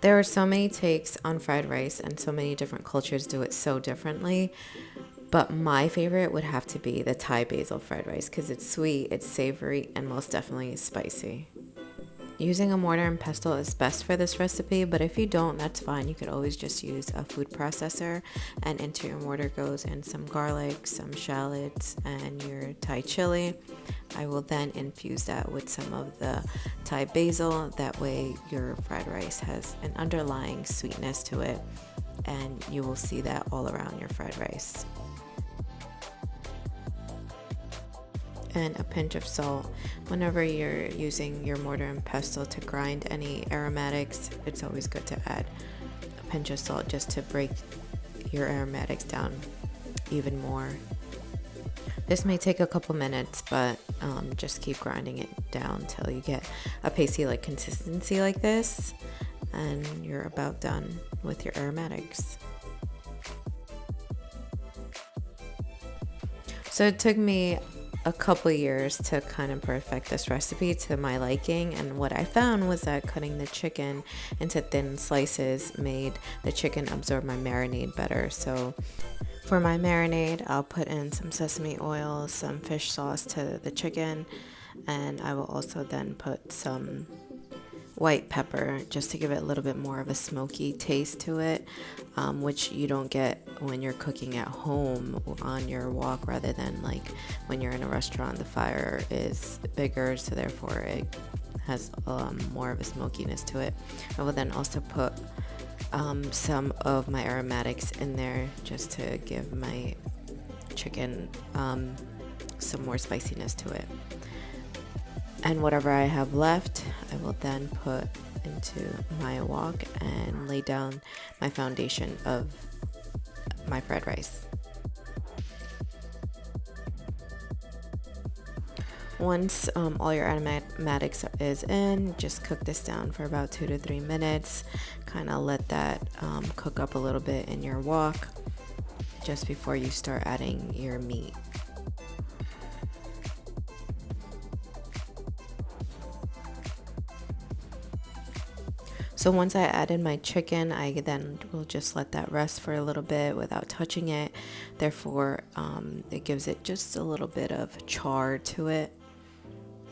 There are so many takes on fried rice, and so many different cultures do it so differently. But my favorite would have to be the Thai basil fried rice because it's sweet, it's savory, and most definitely spicy. Using a mortar and pestle is best for this recipe, but if you don't, that's fine. You could always just use a food processor, and into your mortar goes in some garlic, some shallots, and your Thai chili. I will then infuse that with some of the Thai basil. That way your fried rice has an underlying sweetness to it, and you will see that all around your fried rice. And a pinch of salt. Whenever you're using your mortar and pestle to grind any aromatics, it's always good to add a pinch of salt just to break your aromatics down even more. This may take a couple minutes, but just keep grinding it down till you get a pasty like consistency like this, and you're about done with your aromatics. So it took me a couple years to kind of perfect this recipe to my liking, and what I found was that cutting the chicken into thin slices made the chicken absorb my marinade better. So for my marinade, I'll put in some sesame oil, some fish sauce to the chicken, and I will also then put some white pepper just to give it a little bit more of a smoky taste to it, which you don't get when you're cooking at home on your wok, rather than like when you're in a restaurant. The fire is bigger, so therefore it has more of a smokiness to it. I will then also put some of my aromatics in there just to give my chicken some more spiciness to it. And whatever I have left, I will then put into my wok and lay down my foundation of my fried rice. Once all your aromatics is in, just cook this down for about 2 to 3 minutes. Kind of let that cook up a little bit in your wok just before you start adding your meat. So once I added my chicken, I then will just let that rest for a little bit without touching it. Therefore, it gives it just a little bit of char to it.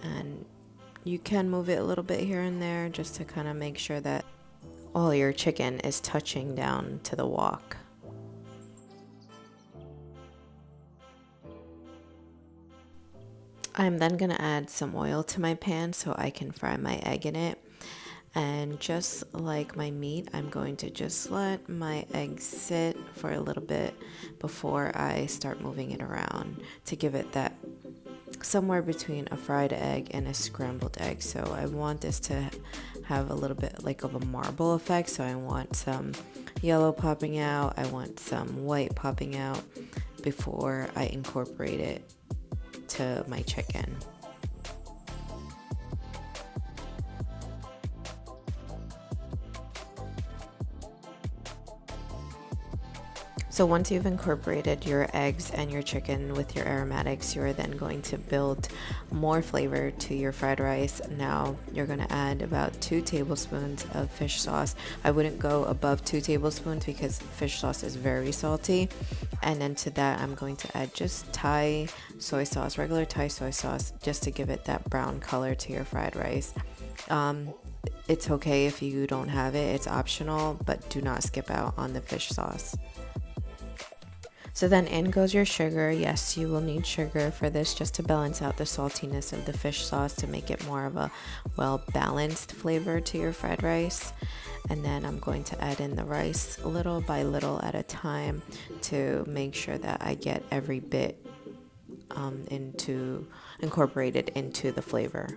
And you can move it a little bit here and there just to kind of make sure that all your chicken is touching down to the wok. I'm then going to add some oil to my pan so I can fry my egg in it. And just like my meat, I'm going to just let my egg sit for a little bit before I start moving it around to give it that somewhere between a fried egg and a scrambled egg. So I want this to have a little bit like of a marble effect. So I want some yellow popping out, I want some white popping out before I incorporate it to my chicken. So once you've incorporated your eggs and your chicken with your aromatics, you're then going to build more flavor to your fried rice. Now you're going to add about 2 tablespoons of fish sauce. I wouldn't go above 2 tablespoons because fish sauce is very salty. And then to that, I'm going to add just Thai soy sauce, regular Thai soy sauce, just to give it that brown color to your fried rice. It's okay if you don't have it, it's optional, but do not skip out on the fish sauce. So then in goes your sugar. Yes, you will need sugar for this just to balance out the saltiness of the fish sauce to make it more of a well-balanced flavor to your fried rice. And then I'm going to add in the rice little by little at a time to make sure that I get every bit incorporated into the flavor.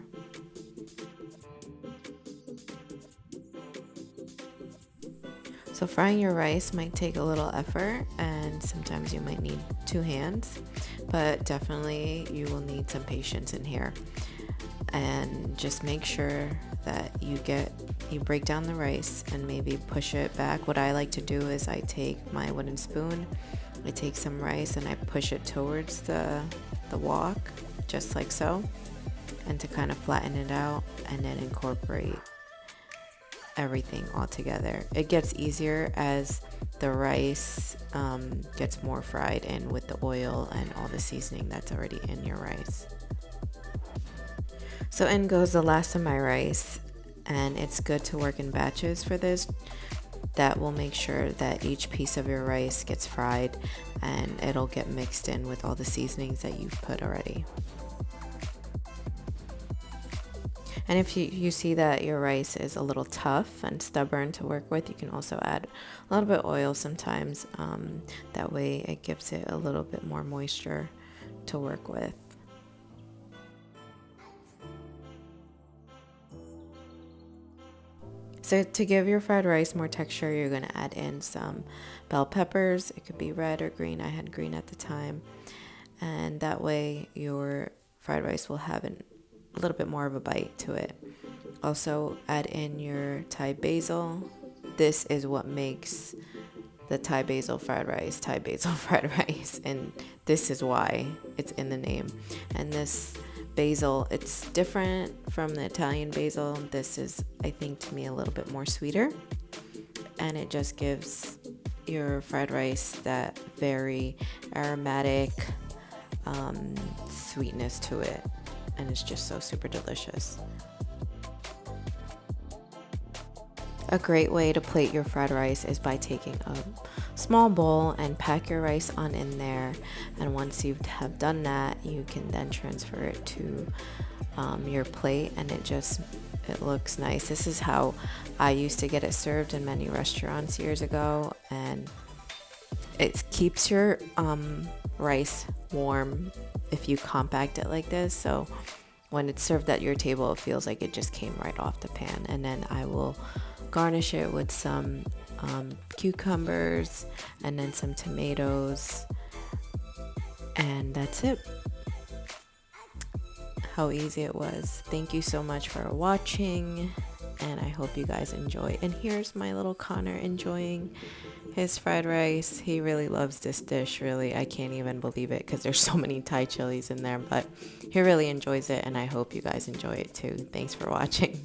So frying your rice might take a little effort, and sometimes you might need 2 hands, but definitely you will need some patience in here. And just make sure that you break down the rice and maybe push it back. What I like to do is I take my wooden spoon, I take some rice and I push it towards the wok, just like so, and to kind of flatten it out and then incorporate everything all together. It gets easier as the rice gets more fried in with the oil and all the seasoning that's already in your rice. So in goes the last of my rice, and it's good to work in batches for this. That will make sure that each piece of your rice gets fried and it'll get mixed in with all the seasonings that you've put already. And if you see that your rice is a little tough and stubborn to work with, you can also add a little bit of oil sometimes. That way it gives it a little bit more moisture to work with. So to give your fried rice more texture, you're going to add in some bell peppers. It could be red or green. I had green at the time. And that way your fried rice will have a little bit more of a bite to it. Also add in your Thai basil. This is what makes the Thai basil fried rice Thai basil fried rice. And this is why it's in the name. And this basil, it's different from the Italian basil. This is, I think, to me a little bit more sweeter, and it just gives your fried rice that very aromatic sweetness to it, and it's just so super delicious. A great way to plate your fried rice is by taking a small bowl and pack your rice on in there, and once you have done that, you can then transfer it to your plate, and it looks nice. This is how I used to get it served in many restaurants years ago, and it keeps your rice warm if you compact it like this. So when it's served at your table, it feels like it just came right off the pan. And then I will garnish it with some cucumbers and then some tomatoes, and that's it. How easy it was. Thank you so much for watching, and I hope you guys enjoy. And here's my little Connor enjoying his fried rice. He really loves this dish, really. I can't even believe it because there's so many Thai chilies in there, but he really enjoys it, and I hope you guys enjoy it too. Thanks for watching.